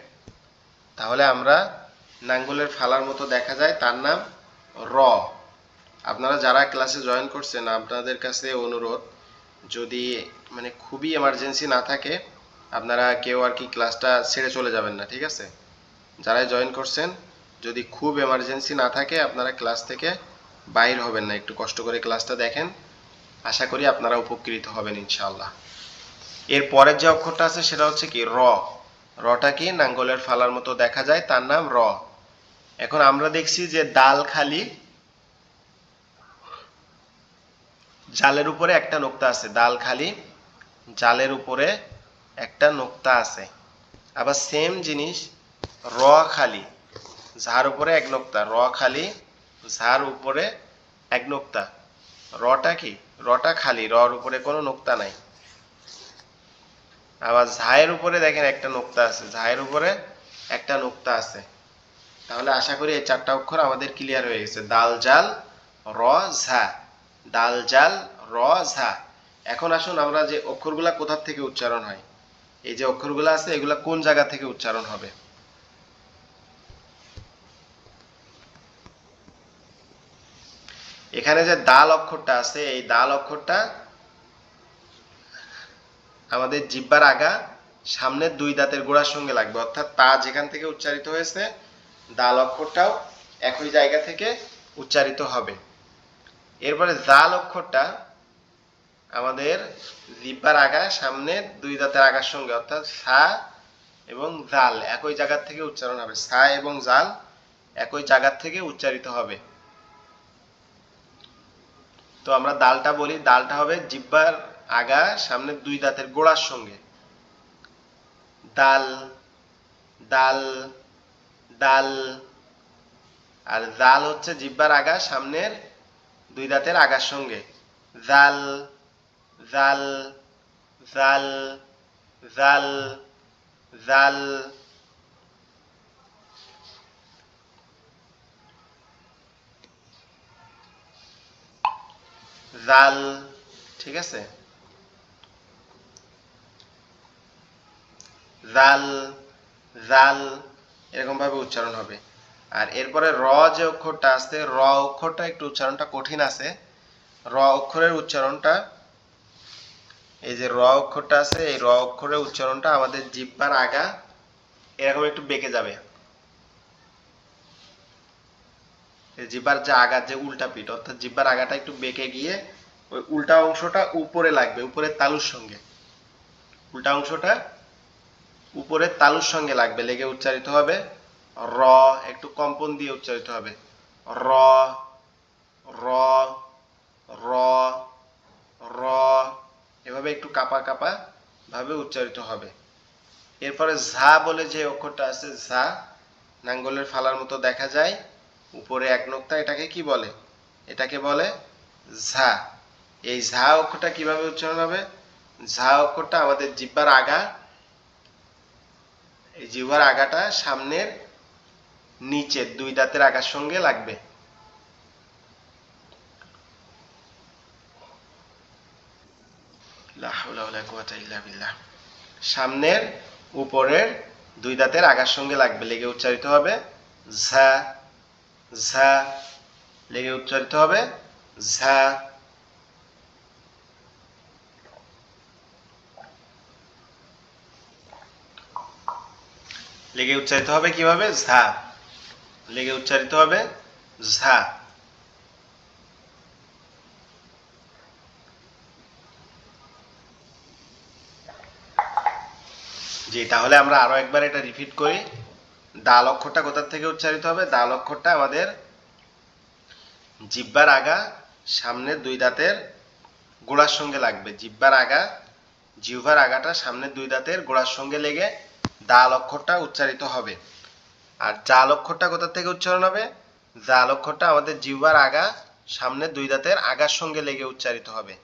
তাহলে আমরা নাঙ্গলের ফালার মতো দেখা যায় তার নাম র। আপনারা যারা ক্লাসে জয়েন করছেন আপনাদের কাছে অনুরোধ, যদি মানে খুবই এমার্জেন্সি না থাকে আপনারা কেউ আর কি ক্লাসটা ছেড়ে চলে যাবেন না। ঠিক আছে, যারা জয়েন করছেন যদি খুব এমার্জেন্সি না থাকে আপনারা ক্লাস থেকে বাইর হবেন না, একটু কষ্ট করে ক্লাসটা দেখেন। আশা করি আপনারা উপকৃত হবেন ইনশাআল্লাহ। এর পরের যে অক্ষরটা আছে সেটা হচ্ছে কি র। রটা কি নাঙ্গলের ফালার মতো দেখা যায়, তার নাম র। এখন আমরা দেখছি যে দাল খালি, জালের উপরে একটা নোক্তা আছে, দাল খালি জালের উপরে একটা নোক্তা আছে। আবার সেম জিনিস র খালি, ঝার উপরে এক নোক্তা, র খালি ঝার উপরে এক নোক্তা। রটা কি, রটা খালি, রর উপরে কোনো নোক্তা নাই। আবার ঝায়ের উপরে দেখেন একটা নোক্তা আছে, ঝায়ের উপরে একটা নোক্তা আছে। তাহলে আশা করি এই চারটা অক্ষর আমাদের ক্লিয়ার হয়ে গেছে, দাল জাল র ঝা, দাল জাল র ঝা। এখন আসুন আমরা যে অক্ষরগুলা কোথা থেকে উচ্চারণ হয়, এই যে অক্ষরগুলো আছে এগুলা কোন জায়গা থেকে উচ্চারণ হবে। এখানে যে দাল অক্ষরটা আছে, এই দাল অক্ষরটা আমাদের জিহ্বার আগা সামনের দুই দাঁতের গোড়ার সঙ্গে লাগবে, অর্থাৎ তা যেখান থেকে উচ্চারিত হয়েছে দাল অক্ষরটাও একই জায়গা থেকে উচ্চারিত হবে। এরপরে জাল অক্ষরটা আমাদের জিহ্বার আগা সামনে দুই দাঁতের আগার সঙ্গে, অর্থাৎ সা এবং জাল একই জায়গা থেকে উচ্চারণ হবে, সা এবং জাল একই জায়গা থেকে উচ্চারিত হবে। তো আমরা দালটা বলি, দালটা হবে জিহ্বার আগা সামনে দুই দাঁতের গোড়ার সঙ্গে, দাল দাল দাল। আর জাল হচ্ছে জিহ্বার আগা সামনের দুই দাঁতের আগার সঙ্গে, জাল জাল জাল জাল জাল। জাল, ঠিক আছে, জাল জাল এরকম ভাবে উচ্চারণ হবে। আর এরপরে র যে অক্ষরটা আছে, র অক্ষরটা একটু উচ্চারণটা কঠিন আছে। র অক্ষরের উচ্চারণটা, এই যে র অক্ষরটা আছে, এই র অক্ষরের উচ্চারণটা আমাদের জিহ্বার আগা এরকম একটু বেঁকে যাবে। জিহ্বার যে আগার যে উল্টা পিঠ, অর্থাৎ জিহ্বার আগাটা একটু বেঁকে গিয়ে ওই উল্টা অংশটা উপরে লাগবে, উপরের তালুর সঙ্গে, উল্টা অংশটা উপরের তালুর সঙ্গে লাগবে, লেগে উচ্চারিত হবে র, একটু কম্পন দিয়ে উচ্চারিত হবে র র র র, এভাবে একটু কাপা কাপা ভাবে উচ্চারিত হবে। এরপরে ঝা বলে যে অক্ষরটা আছে, ঝা নাঙ্গলের ফালার মতো দেখা যায়, উপরে এক নোক্তা, এটাকে কি বলে, এটাকে বলে ঝা। এই ঝা অক্ষরটা কিভাবে উচ্চারণ হবে, ঝা অক্ষরটা আমাদের জিহ্বার আগা, এই জিহ্বার আগাটা সামনের নিচের দুই দাঁতের আগার সঙ্গে লাগবে। লা হাওলা ওয়ালা কুওয়াতা ইল্লা বিল্লাহ। সামনের উপরের দুই দাঁতের আগার সঙ্গে লাগবে, লেগে উচ্চারিত হবে ঝা ঝা, লেগে উচ্চারিত হবে ঝা। লেগে উচ্চারিত হবে কিভাবে, ঝা, লেগে উচ্চারিত হবে ঝা। জি, তাহলে আমরা আরো একবার এটা রিপিট করি। দাল অক্ষরটা কোথা থেকে উচ্চারিত হবে, দাল অক্ষরটা আমাদের জিহ্বার আগা সামনের দুই দাঁতের গোড়ার সঙ্গে লাগবে, জিহ্বার আগা, জিহ্বার আগাটা সামনের দুই দাঁতের গোড়ার সঙ্গে লেগে দাল অক্ষরটা উচ্চারিত হবে। আর জাল অক্ষরটা কোথা থেকে উচ্চারণ হবে, জাল অক্ষরটা আমাদের জিহ্বার আগা সামনের দুই দাঁতের আগার সঙ্গে লেগে উচ্চারিত হবে।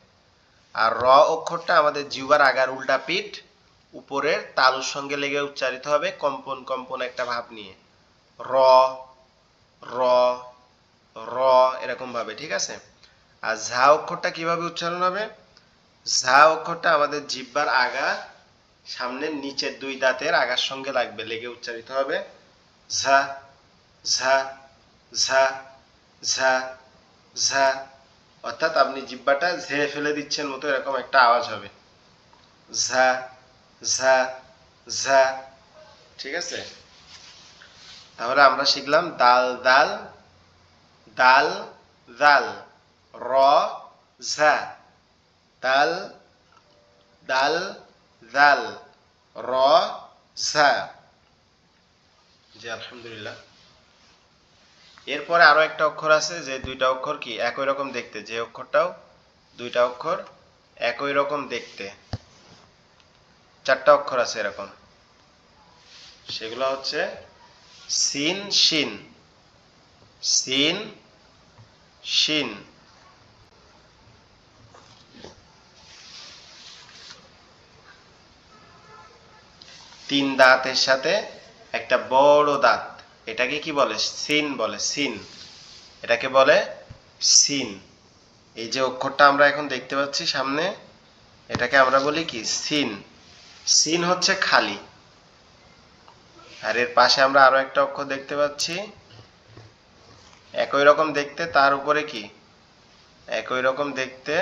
আর র অক্ষরটা আমাদের জিহ্বার আগার উল্টা পিঠ উপরের তালুর সঙ্গে লেগে উচ্চারিত হবে, কম্পন কম্পন একটা ভাব নিয়ে, র র র এরকম ভাবে, ঠিক আছে। আর ঝা অক্ষরটা কিভাবে উচ্চারণ হবে, ঝা অক্ষরটা আমাদের জিহ্বার আগা সামনের নিচের দুই দাঁতের আগার সঙ্গে লাগবে, লেগে উচ্চারিত হবে ঝা ঝা ঝা ঝা ঝা, অর্থাৎ আপনি জিহ্বাটা ঝেড়ে ফেলে দিচ্ছেন মতো এরকম একটা আওয়াজ হবে, ঝা ঝা ঝা, ঠিক আছে। তাহলে আমরা শিখলাম দাল দাল, দাল জাল, র ঝা, দাল দাল জাল, র, ঝা। জি আলহামদুলিল্লাহ। এরপরে আরো একটা অক্ষর আছে যে দুইটা অক্ষর কি একই রকম দেখতে, যে অক্ষরটাও দুইটা অক্ষর একই রকম দেখতে, চারটা অক্ষর আছে এরকম। সেগুলো হচ্ছে সিন, শিন, সিন, শিন। তিন দাঁতের সাথে একটা বড় দাঁত, এটাকে কি বলে? সিন বলে, সিন। এটাকে বলে সিন। এই যে অক্ষরটা আমরা এখন দেখতে পাচ্ছি সামনে, এটাকে আমরা বলি কি? সিন। সিন হচ্ছে খালি। আর এর পাশে আমরা আরো একটা অক্ষর দেখতে পাচ্ছি একই রকম দেখতে, তার উপরে কি? একই রকম দেখতে,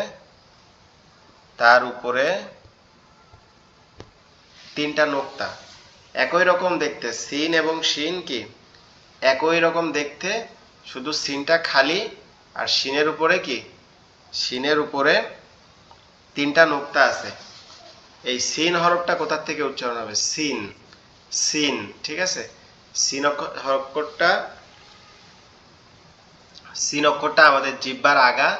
তার উপরে তিনটা নোক্তা। একই রকম দেখতে, সিন এবং শিন কি একই রকম দেখতে, শুধু সিনটা খালি আর শিনের উপরে কি? শিনের উপরে তিনটা নোক্তা আছে। এই সিন হরফটা কোথা থেকে উচ্চারণ হবে? সিন, সিন। ঠিক আছে। সিন অক্ষরটা, সিন অক্ষরটা আমাদের জিহ্বার আগা,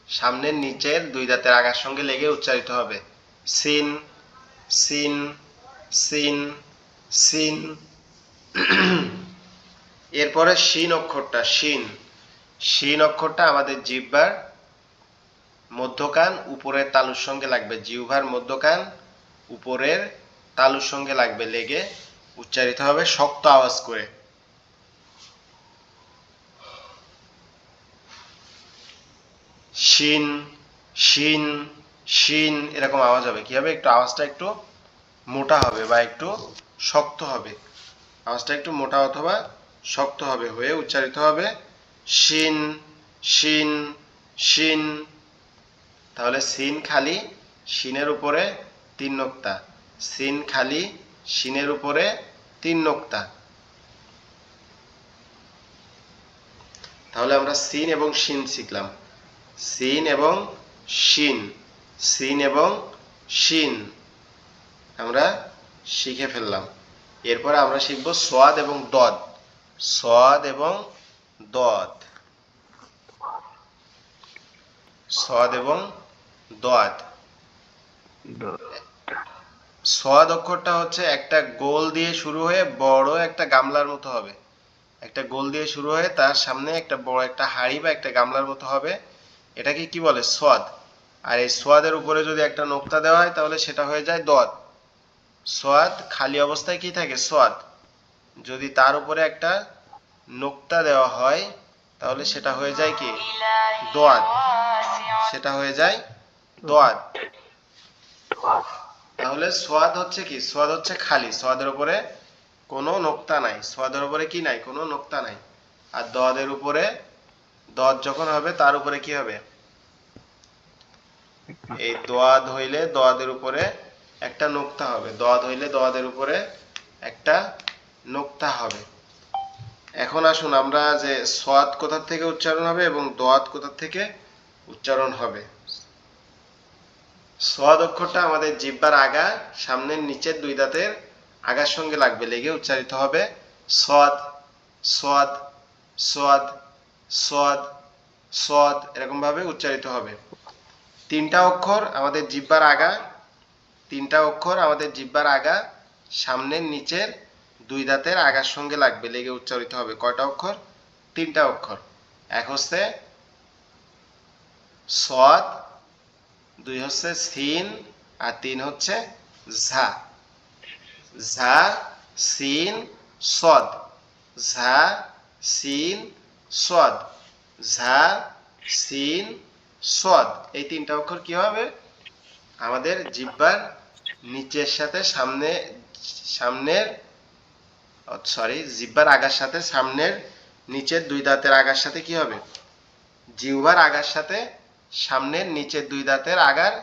সামনের নিচের দুই দাঁতের আগার সঙ্গে লেগে উচ্চারিত হবে। সিন, সিন, সিন, সিন। এরপরে শিন অক্ষরটা, শিন। শিন অক্ষরটা আমাদের জিহ্বার মধ্যকান উপরের তালুর সঙ্গে লাগবে, জিহ্বার মধ্যকান উপরের তালুর সঙ্গে লাগবে, লেগে উচ্চারিত হবে শক্ত আওয়াজ করে। শিন, শিন, শিন, এরকম আওয়াজ হবে। কি হবে? একটু আওয়াজটা একটু মোটা হবে বা একটু শক্ত হবে। আওয়াজটা একটু মোটা অথবা শক্ত হবে, হয়ে উচ্চারিত হবে শিন, শিন, শিন। তাহলে সিন খালি, শিনের উপরে তিন নোক্তা। সিন খালি, শিনের উপরে তিন নোক্তা। তাহলে আমরা সিন এবং শিন শিখলাম। সিন এবং শিন, সিন এবং শিন আমরা শিখে ফেললাম। এরপরে আমরা শিখব সোয়াদ এবং দদ। সোয়াদ এবং দদ, সোয়াদ এবং দদ। সোয়াদ অক্ষরটা হচ্ছে একটা গোল দিয়ে শুরু হয়ে বড় একটা গামলার মতো হবে। একটা গোল দিয়ে শুরু হয়ে তার সামনে একটা বড় একটা হাঁড়ি বা একটা গামলার মতো হবে। এটাকে কি বলে? সোয়াদ। আর এই সোয়াদের উপরে যদি একটা নোক্তা দেওয়া হয় তাহলে সেটা হয়ে যায় দদ। সোয়াদ খালি অবস্থায় কি থাকে? সোয়াদ। যদি তার উপরে একটা নোক্তা দেওয়া হয় তাহলে সেটা হয়ে যায় কি? দোয়াদ। সেটা হয়ে যায় দোয়াদ। তাহলে সোয়াদ হচ্ছে কি? সোয়াদ হচ্ছে খালি, সোয়াদের উপরে কোনো নোক্তা নাই। সোয়াদের উপরে কি নাই? কোনো নোক্তা নাই। আর দদের উপরে, দদ যখন হবে তার উপরে কি হবে? এই দোয়াদ হইলে দোয়াদের উপরে একটা নোক্তা হবে। দোয়াদ হইলে দোয়াদের উপরে একটা নোক্তা হবে। এখন আসুন আমরা যে সোয়াদ কোথা থেকে উচ্চারণ হবে এবং দোয়াদ কোথা থেকে উচ্চারণ হবে। সোয়াদ অক্ষরটা আমাদের জিহ্বার আগা, সামনের নিচের দুই দাঁতের আগার সঙ্গে লাগবে, লেগে উচ্চারিত হবে সোয়াদ, সোয়াদ, সোয়াদ, সোয়াদ, সোয়াদ, এরকম ভাবে উচ্চারিত হবে। তিনটা অক্ষর আমাদের জিহ্বার আগা, তিনটা অক্ষর আমাদের জিহ্বার আগা, সামনের নিচের দুই দাঁতের আগার সঙ্গে লাগবে, লেগে উচ্চারিত হবে। কয়টা অক্ষর? তিনটা অক্ষর। এক হচ্ছে সদ, দুই হচ্ছে সিন, আর তিন হচ্ছে ঝা। ঝা, সিন, সদ। ঝা, সিন, সদ। ঝা, সিন, সদ। এই তিনটা অক্ষর কি হবে? আমাদের জিহ্বার নিচের সাথে সামনে, সামনের, সরি, জিহ্বার আগার সাথে সামনের নিচের দুই দাঁতের আগার সাথে কি হবে? জিহ্বার আগার সাথে সামনের নিচের দুই দাঁতের আগার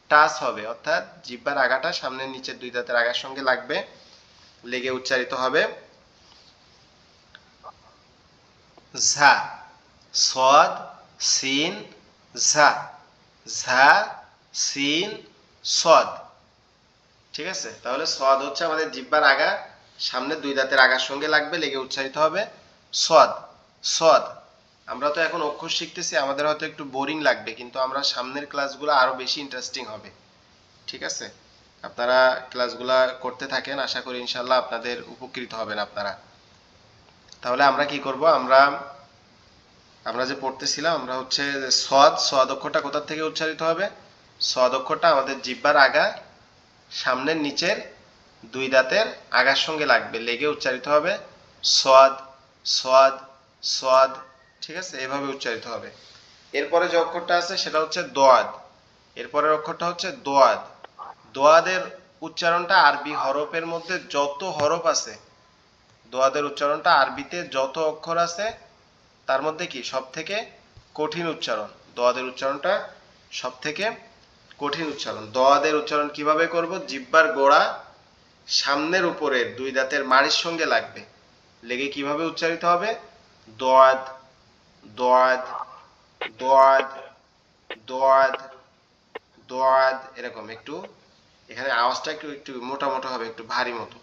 টাচ হবে, অর্থাৎ জিহ্বার আগাটা সামনের নিচের দুই দাঁতের আগার সঙ্গে লাগবে, লেগে উচ্চারিত হবে ঝা। সদ, সিন, ঝা। ঝা, সিন, সদ। ঠিক আছে, তাহলে সদ হচ্ছে আমাদের জিহ্বার আগা, সামনে দুই দাঁতের আগার সঙ্গে লাগবে, লেগে উচ্চারিত হবে সদ। সদ। আমরা তো এখন অক্ষর শিখতেছি, আমাদের হয়তো একটু বোরিং লাগবে, কিন্তু আমরা সামনের ক্লাসগুলো আরো বেশি ইন্টারেস্টিং হবে। ঠিক আছে, আপনারা ক্লাসগুলা করতে থাকেন, আশা করি ইনশাল্লাহ আপনাদের উপকৃত হবেন আপনারা। তাহলে আমরা কি করব, আমরা যে পড়তেছিলাম, আমরা হচ্ছে সদ, সদ অক্ষরটা কোথা থেকে উচ্চারিত হবে? সদ অক্ষরটা আমাদের জিহ্বার আগা, সামনের নিচের দুই দাঁতের আগার সঙ্গে লাগবে, লেগে উচ্চারিত হবে সদ, সদ, সদ। ঠিক আছে, এভাবে উচ্চারিত হবে। এরপরে যে অক্ষরটা আছে সেটা হচ্ছে দোয়াদ। এরপরের অক্ষরটা হচ্ছে দোয়াদ। দোয়াদের উচ্চারণটা আরবি হরফের মধ্যে যত হরফ আছে, দোয়াদের উচ্চারণটা আরবিতে যত অক্ষর আছে তার মধ্যে কি সব থেকে কঠিন উচ্চারণ। দোয়াদের উচ্চারণটা সব থেকে কঠিন উচ্চারণ। দোয়াদের উচ্চারণ কিভাবে করব? জিহ্বার গোড়া সামনের উপরের দুই দাঁতের মাড়ির সঙ্গে লাগবে, লেগে কিভাবে উচ্চারিত হবে? দোয়াদ, দোয়াদ, দোয়াদ, দোয়াদ, দোয়াদ। এরকম একটু এখানে আওয়াজটা একটু একটু মোটা মোটা হবে, একটু ভারী মতো।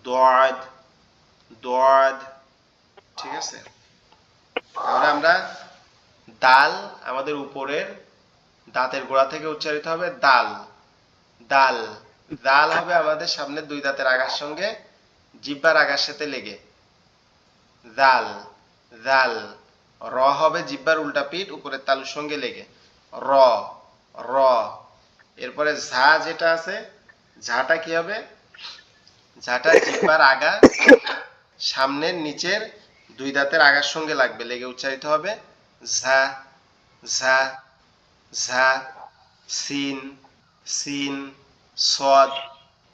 দোয়াদ, দোয়াদ। ঠিক আছে, তাহলে আমরা দাল আমাদের উপরের দাঁতের গোড়া থেকে উচ্চারিত হবে দাল, দাল। দাল হবে আমাদের সামনের দুই দাঁতের আগার সঙ্গে জিহ্বার আগার সাথে লেগে, দাল, দাল। র হবে জিহ্বার উল্টা পিঠ উপরের তালুর সঙ্গে লেগে, র, র। এরপরে ঝা যেটা আছে, ঝাটা কি হবে? ঝাটা জিহ্বার আগা সামনের নিচের দুই দাঁতের আগার সঙ্গে লাগবে, লেগে উচ্চারিত হবে ঝা, ঝা, ঝা। সিন, সিন, সদ,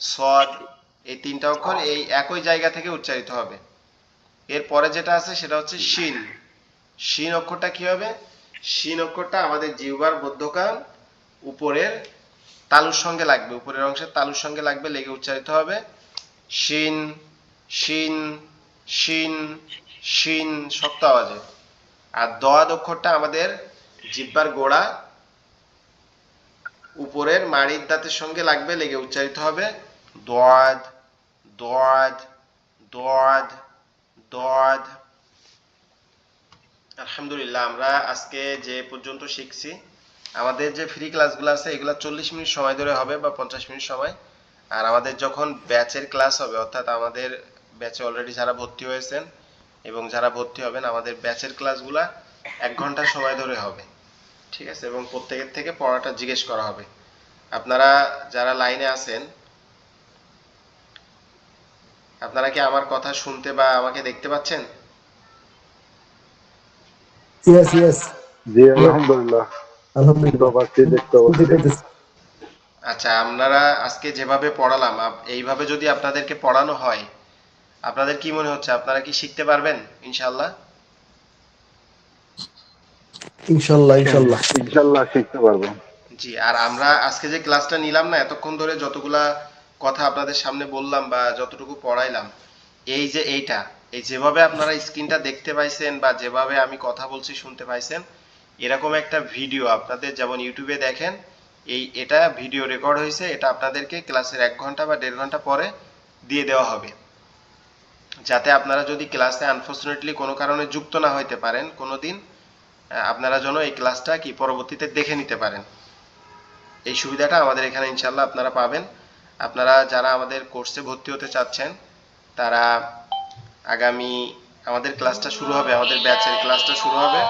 সদ। এই তিনটা অক্ষর এই একই জায়গা থেকে উচ্চারিত হবে। এরপরে যেটা আছে সেটা হচ্ছে শিন। শিন অক্ষরটা কি হবে? শিন অক্ষরটা আমাদের জিহ্বার মধ্যকান উপরের তালুর সঙ্গে লাগবে, উপরের অংশের তালুর সঙ্গে লাগবে, লেগে উচ্চারিত হবে শিন, শিন, শিন, শিন, শক্ত আওয়াজে। আর দোয়াদ অক্ষরটা আমাদের জিহ্বার গোড়া উপরের মাড়ির দাঁতের সঙ্গে লাগবে, লেগে উচ্চারিত হবে দোয়াদ, দোয়াদ, দোয়াদ, দোয়াদ। আলহামদুলিল্লাহ, আমরা আজকে যে পর্যন্ত শিখছি, আমাদের যে ফ্রি ক্লাসগুলো আছে এগুলো 40 মিনিট সময় ধরে হবে বা 50 মিনিট সময়। আর আমাদের যখন ব্যাচের ক্লাস হবে, অর্থাৎ আমাদের ব্যাচে অলরেডি যারা ভর্তি হয়েছেন এবং যারা ভর্তি হবেন, আমাদের ব্যাচের ক্লাসগুলা 1 ঘন্টা সময় ধরে হবে। ঠিক আছে, এবং প্রত্যেকের থেকে পড়াটা জিজ্ঞেস করা হবে। আপনারা যারা লাইনে আছেন, আপনারা কি আমার কথা শুনতে বা আমাকে দেখতে পাচ্ছেন? Yes, yes. জি আলহামদুলিল্লাহ, শুনতে আলহামদুলিল্লাহ। পাচ্ছি, দেখতে শুনতে পাচ্ছি। পেতেছি। আচ্ছা, আপনারা আজকে যেভাবে পড়ালাম, এইভাবে যদি আপনাদেরকে পড়ানো হয়, আপনাদের কি মনে হচ্ছে, আপনারা কি শিখতে পারবেন ইনশাআল্লাহ? ইনশাল্লাহ, ইনশাল্লাহ। ইনশাল্লাহ শিখতে পারবো। জি, আর আমরা আজকে যে ক্লাসটা নিলাম না, এতক্ষণ ধরে যতগুলা কথা আপনাদের সামনে বললাম বা যতটুকু পড়াইলাম, এই যে এইটা, এই যেভাবে আপনারা স্ক্রিনটা দেখতে পাইছেন বা যেভাবে আমি কথা বলছি শুনতে পাইছেন, এরকম একটা ভিডিও আপনাদের যেমন ইউটিউবে দেখেন, এটা ভিডিও রেকর্ড হয়েছে, এটা আপনাদেরকে ক্লাসের 1 ঘন্টা বা 1.5 ঘন্টা পরে দিয়ে দেওয়া হবে, যাতে আপনারা যদি ক্লাসে আনফরচুনেটলি কোনো কারণে যুক্ত না হইতে পারেন কোনোদিন, আপনারা যেন এই ক্লাসটা কি পরবর্তীতে দেখে নিতে পারেন। এই সুবিধাটা আমাদের এখানে ইনশাল্লাহ আপনারা পাবেন। আপনারা যারা আমাদের কোর্সে ভর্তি হতে চাচ্ছেন, তারা আগামী আমাদের ক্লাসটা শুরু হবে, আমাদের ব্যাচের ক্লাসটা শুরু হবে।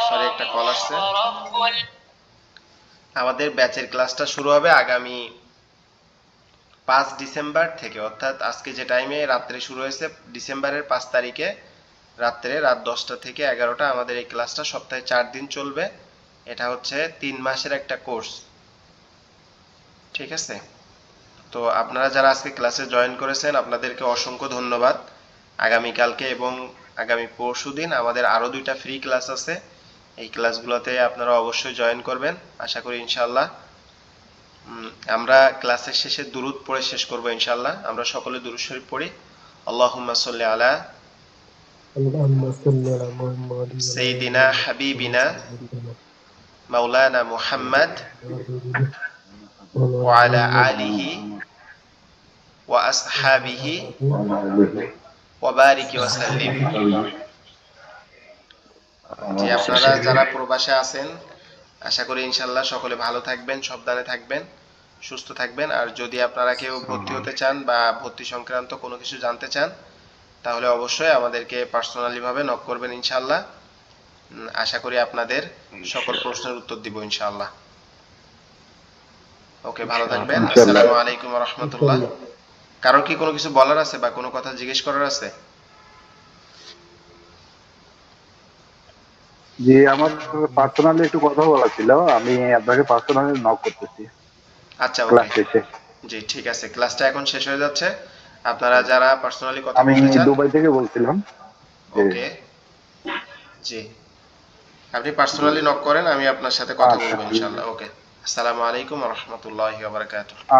সরি, একটা কল আসছে। আমাদের ব্যাচের ক্লাসটা শুরু হবে আগামী 5 ডিসেম্বর থেকে, অর্থাৎ আজকে যে টাইমে রাত্রে শুরু হয়েছে, ডিসেম্বরের 5 তারিখে রাত্রে রাত 10টা থেকে 11টা আমাদের এই ক্লাসটা সপ্তাহে 4 দিন চলবে। এটা হচ্ছে 3 মাসের একটা কোর্স। ঠিক আছে, তো আপনারা যারা আজকে ক্লাসে জয়েন করেছেন আপনাদেরকে অসংখ্য ধন্যবাদ। আগামীকালকে এবং আগামী পরশুদিন আমাদের আরো 2টা ফ্রি ক্লাস আছে, এই ক্লাসগুলোতে আপনারা অবশ্যই জয়েন করবেন আশা করি ইনশাআল্লাহ। আমরা ক্লাসের শেষে দুরূদ পড়ে শেষ করব ইনশাআল্লাহ। আমরা সকলে দুরূদ শরীফ পড়ি। আল্লাহুম্মা সাল্লি আলা আল্লাহুম্মা সাল্লি আলা মুহাম্মাদ সাইয়্যিদিনা হাবিবিনা মাওলানা মুহাম্মদ ওয়া আলা আলিহি ওয়া আসহাবিহি ওয়া বারিক ওয়া সাল্লিম। জি, আপনারা যারা প্রবাসে আছেন আশা করি ইনশাআল্লাহ সকলে ভালো থাকবেন, সাবধানে থাকবেন, সুস্থ থাকবেন। আর যদি আপনারা কেউ ভর্তি হতে চান বা ভর্তি সংক্রান্ত কোনো কিছু জানতে চান তাহলে অবশ্যই আমাদেরকে পার্সোনালি ভাবে নক করবেন ইনশাআল্লাহ। আশা করি আপনাদের সকল প্রশ্নের উত্তর দিব ইনশাআল্লাহ। ওকে, ভালো থাকবেন। ইনশাআল্লাহ। আসসালামু আলাইকুম ওয়া রাহমাতুল্লাহ। কারো কি কোনো কিছু বলার আছে বা কোনো কথা জিজ্ঞেস করার আছে? জি, আমার পার্সোনালি একটু কথা বলা ছিল, আমি আপনাকে পার্সোনালি নক করতেছি আচ্ছা, ক্লাস ওকে। শেষে। জি, ঠিক আছে, ক্লাসটা এখন শেষ হয়ে যাচ্ছে। আপনারা যারা পার্সোনালি কথা আমি বলতে চান, দুবাই থেকে বলছিলাম যে ওকে, জি, আপনি পার্সোনালি নক করেন, আমি আপনার সাথে কথা আচ্ছা বলবো ইনশাআল্লাহ। ওকে, আসসালামু আলাইকুম ওয়া রাহমাতুল্লাহি ওয়া বারাকাতুহু। আচ্ছা।